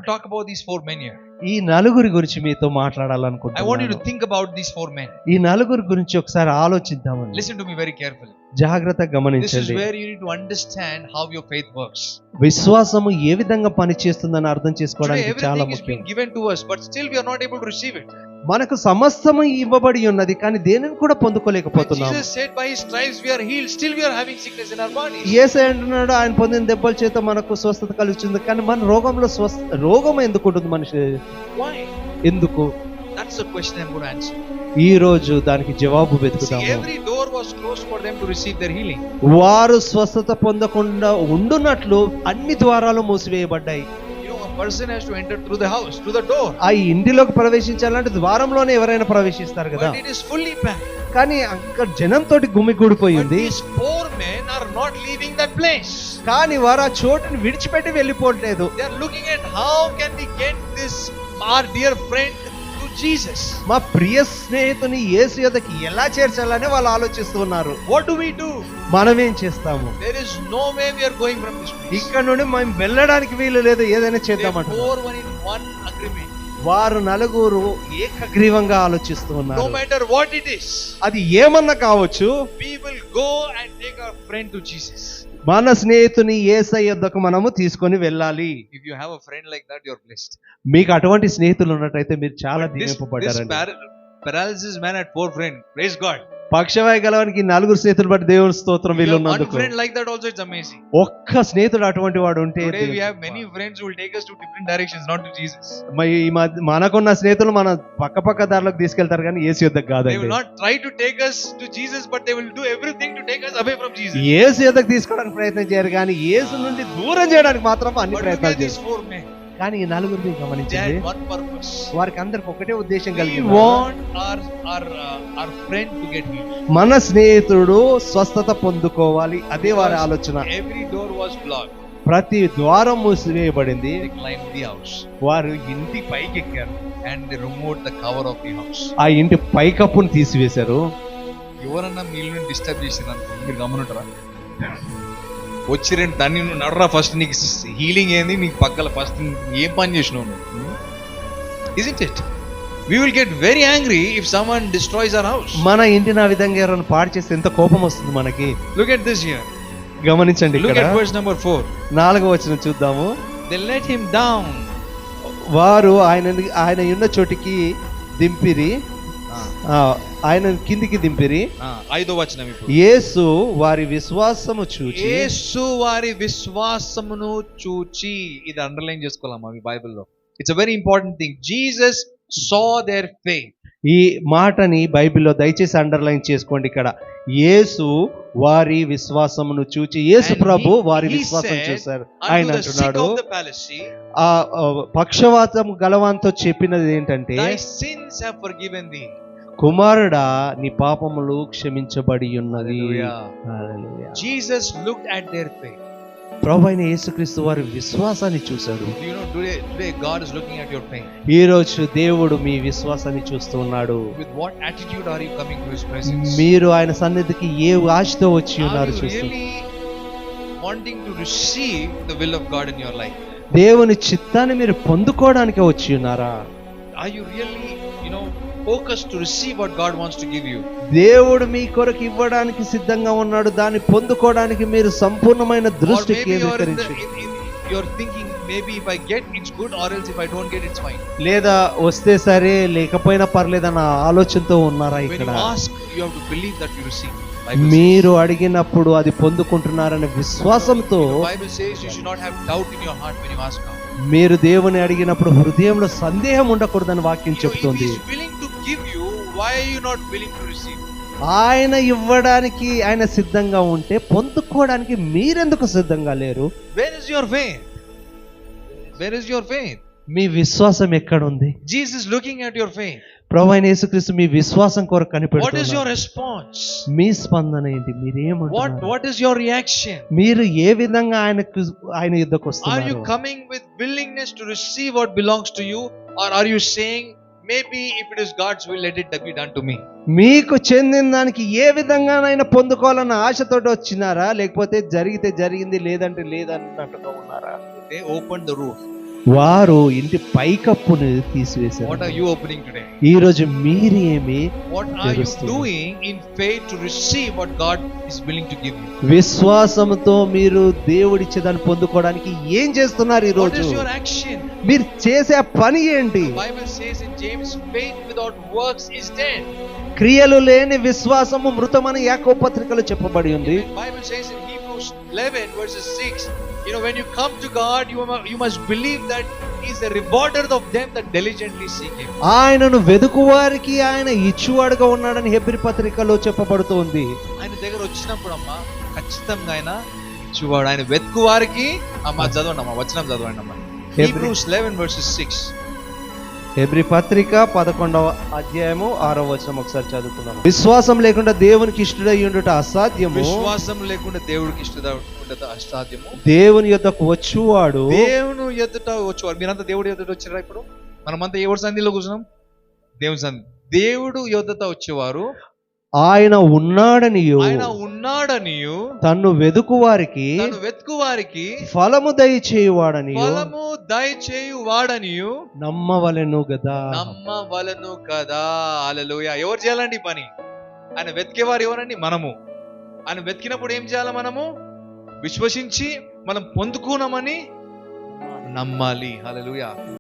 to talk about these 4 men here. ఈ నలుగురి గురించి మీతో I want you మాట్లాడాలనుకుంటున్నాను. to think about these 4 men. ఈ నలుగురి గురించి ఒకసారి ఆలోచిద్దామండి. Listen to me very carefully. జాగ్రత్తగా This is గమనించండి. where you need to understand how your faith works. విశ్వాసము ఏ విధంగా పనిచేస్తుందని అర్థం Today చేసుకోవడానికి చాలా everything is ముఖ్యం. being given to us, but still we are not able to receive it. మనకు సమస్తము ఇవ్వబడి ఉన్నది, కానీ దేనిని కూడా When పొందుకోలేకపోతున్నాం. Jesus said by his stripes we are healed, still we are having sickness in our bodies. యేసయ్య అంటున్నాడు ఆయన పొందిన దెబ్బల చేత మనకు స్వస్థత కలుగుతుంది, కానీ మన రోగంలో రోగం ఎందుకు ఉంటుంది మనిషి? Why? ఎందుకు? That's the question I'm going to answer. ఈ రోజు దానికి జవాబు See, వెతుకుతాము. every door was closed for them to receive their healing. వారు స్వస్థత పొందకుండా ఉండునట్లు అన్ని ద్వారాలు మూసివేయబడ్డాయి. You know, a person has to enter through the house, through the door. ఆ ఇంటిలోకి ప్రవేశించాలంటే ద్వారంలోనే ఎవరైనా ప్రవేశిస్తారు కదా, But it is fully packed. కానీ అక్కడ జనంతో గుమిగూడిపోయి But ఉంది. these 4 men are not leaving that place. కానీ వారు ఆ చోటుని విడిచిపెట్టి వెళ్ళిపోవట్లేదు. They are looking at how can we get this our dear friend to Jesus. మా ప్రియ స్నేహితుని యేసు యొద్దకి ఎలా చేర్చాలని వాళ్ళు ఆలోచిస్తూ ఉన్నారు. What do we do? మనం ఏం చేస్తాము? There is no way we are going from this place. ఇక్కడ నుండి మేము వెళ్ళడానికి వీలు లేదు, ఏదైనా They చేద్దామంటారు. 4 were in one agreement. వారు నలుగురు ఏకగ్రీవంగా ఆలోచిస్తూ No ఉన్నారు. matter what it is, అది ఏమన్నా కావచ్చు, we will go and take our friend to Jesus. మన స్నేహితుని యేసయ్య యొద్దకు మనము తీసుకొని వెళ్ళాలి. If you have a friend like that, you are blessed. మీకు అటువంటి స్నేహితులు ఉన్నట్టయితే మీరు చాలా But this దీవింపబడ్డారండి. paralysis man had 4 friends. Praise God. పక్షవాయు గలవానికి 4 స్నేహితులు బట్టి దేవుని స్తోత్రం. If వీళ్ళు you have one ఉన్నందుకు friend like that also, it's amazing. ఒక్క స్నేహితుడు అటువంటి వాడు ఉంటే Today we have many friends who will take us to different directions, not to Jesus. మనకున్న స్నేహితులు మన పక్క దారిలోకి తీసుకెళ్తారు, కానీ యేసు యొద్దకు They కాదండి. will not try to take us to Jesus, but they will do everything to take us away from Jesus. యేసు యొద్దకు తీసుకోవడానికి ప్రయత్నం చేయరు, కానీ యేసు నుండి దూరం చేయడానికి మాత్రం అన్ని But look ప్రయత్నాలు at these చేస్తారు. 4 men. కానీ ఈ నలుగురిని They గమనించండి, had one purpose. వారికి అందరికి ఒకటే ఉద్దేశం We కలిగి want our friend to get healed. మన స్నేహితుడు స్వస్థత పొందుకోవాలి, అదే వారి ఆలోచన. Every door was blocked. ప్రతి ద్వారం మూసివేయబడింది. They climbed the house వారు ఇంటి పైకి ఎక్కారు, and they removed the cover of the house. ఆ ఇంటి పైకప్పును తీసివేశారు. ఎవరన్నా మీ ఇల్లుని డిస్టర్బ్ చేసారు అనుకో, మీరు గమనింటారా? వచ్చి రెండు దాన్ని నువ్వు నడరా, ఫస్ట్ నీకు హీలింగ్ ఏంది, నీకు పక్కల ఫస్ట్ ఏం పని చేసినావు నువ్వు? Isn't it? We will get very angry if someone destroys our house. మన ఇంటిని ఆ విధంగా ఎవరైనా పాడు చేస్తే ఎంత కోపం వస్తుంది మనకి. Look at this here. గమనించండి, Look ఇక్కడ at verse number 4. 4వ వచనం చూద్దాము. They let him down. వారు ఆయన ఉన్న చోటికి దింపిరి, ఆయన కిందికి దింపిరి. 5వ వచనం ఇప్పుడు. యేసు వారి విశ్వాసము చూచి, యేసు వారి విశ్వాసమును చూచి. ఇది అండర్లైన్ చేసుకోవాలమ్మా మీ బైబిల్లో. It's a very important thing. Jesus saw their faith. ఈ మాటని బైబిల్లో దయచేసి అండర్లైన్ చేసుకోండి. ఇక్కడ యేసు వారి విశ్వాసమును చూచి, యేసు ప్రభు వారి విశ్వాసం చూశారు. ఆయన అంటున్నాడు, ఆ పక్షవాతం గలవాంతో చెప్పినది ఏంటంటే, thy sins have forgiven thee. కుమారుడా నీ పాపములు క్షమించబడి ఉన్నది. Jesus looked at their faith. ప్రభు అయిన యేసుక్రీస్తు వారి విశ్వాసాన్ని చూశాడు. You know, today God is looking at your faith. ఈ రోజు దేవుడు మీ విశ్వాసాన్ని చూస్తూ ఉన్నాడు. With what attitude are you coming to his presence? మీరు ఆయన సన్నిధికి ఏ ఆశతో వచ్చి ఉన్నారు Are you చూస్తూ. really wanting to receive the will of God in your life? దేవుని చిత్తాన్ని మీరు పొందుకోవడానికి వచ్చి ఉన్నారా? Are you really, focused to receive what God wants to give you? దేవుడు మీ కొరకు ఇవ్వడానికి సిద్ధంగా ఉన్నాడు, దాన్ని పొందుకోవడానికి మీరు సంపూర్ణమైన Or దృష్టి maybe కేంద్రీకరించి. you're thinking, maybe if I get it's good, or else if I don't get it's fine. లేదా వస్తే సరే లేకపోయినా పర్లేదన్న ఆలోచనతో ఉన్నారా? When ఇక్కడ you ask, you have to believe that you receive. మీరు అడిగినప్పుడు అది పొందుకుంటున్నారనే విశ్వాసంతో. The Bible says you should not have doubt in your heart when you ask God. మీరు దేవుని అడిగినప్పుడు హృదయంలో సందేహం ఉండకూడదని వాక్యం చెప్తుంది. If he is willing to give you, why are you not willing to receive? ఆయన ఇవ్వడానికి ఆయన సిద్ధంగా ఉంటే పొందుకోవడానికి మీరెందుకు సిద్ధంగా లేరు? Where is your faith? Where is your faith? మీ విశ్వాసం ఎక్కడుంది? Jesus looking at your faith. ప్రభువైన యేసుక్రీస్తు మీ విశ్వాసం కొరకు What is కనిపెడుతున్నారు. your response? మీ స్పందన ఏంటి? మీరేమంటున్నారు? What is your reaction? మీరు ఏ విధంగా ఆయన యుద్ధకు Are వస్తున్నారు? you coming with willingness to receive what belongs to you, or are you saying, maybe if it is God's will, let it be done to me? మీకు చెందిన దానికి ఏ విధంగానైనా పొందుకోవాలన్న ఆశతోటి వచ్చినారా, లేకపోతే జరిగితే జరిగింది లేదంటే లేదన్నట్టుగా ఉన్నారా? They opened the roof. వారు ఇంటి పైకప్పును తీసివేశారు. What are you opening today? ఈ రోజు మీరేమి What are you తెలుస్తుంది. doing in faith to receive what God is willing to give you? విశ్వాసంతో మీరు దేవుడిచ్చేదాన్ని పొందుకోవడానికి ఏం చేస్తున్నారు ఈ What రోజు? is your action? మీరు చేసే పని ఏంటి? The Bible says in James, faith without works is dead. క్రియలు లేని విశ్వాసము మృతమని యాకోబు పత్రికలో చెప్పబడి ఉంది. The Bible says in Hebrews 11 verses 6, when you come to God, you must believe that He is a rewarder of them that diligently seek Him. ఆయనను వెదుకువారికి ఆయన ఇచ్చువాడుగా ఉన్నాడని హెబ్రీ పత్రికలో చెప్పబడుతోంది. ఆయన దగ్గర వచ్చినప్పుడు అమ్మా ఖచ్చితంగా ఆయన ఇచ్చువాడు. ఆయన వెతుకు వారికి చదవండి అమ్మా, వచనం చదవండి అమ్మా. Hebrews 11 verses 6. హెబ్రీ పత్రిక 11వ అధ్యాయము 6వ వచనం ఒకసారి చదువుతున్నాం. విశ్వాసం లేకుండా దేవునికి ఇష్టడై ఉండుట అసాధ్యము. విశ్వాసం లేకుండా దేవుడికి ఇష్టడై ఉండుట అసాధ్యము. దేవుని యొద్దకు వచ్చువాడు, దేవుని ఎదుట వచ్చేవాడు. మీరంతా దేవుడి ఎదుట వచ్చారా? ఇప్పుడు మనమంతా ఎవరి సన్నిధిలో కూర్చున్నాం? దేవుని సన్నిధి. దేవుడు యొద్దట వచ్చేవారు ఆయన ఉన్నాడనియు తన్ను వెదుకువారికి ఫలము దయచేయువాడనియు నమ్మవలెను కదా. హల్లెలూయా. ఎవరు చేయాలండి ఈ పని? ఆయన వెతికేవారు ఎవరండి? మనము. ఆయన వెతికినప్పుడు ఏం చేయాలి? మనము విశ్వసించి మనం పొందుకున్నామని నమ్మాలి. హల్లెలూయా.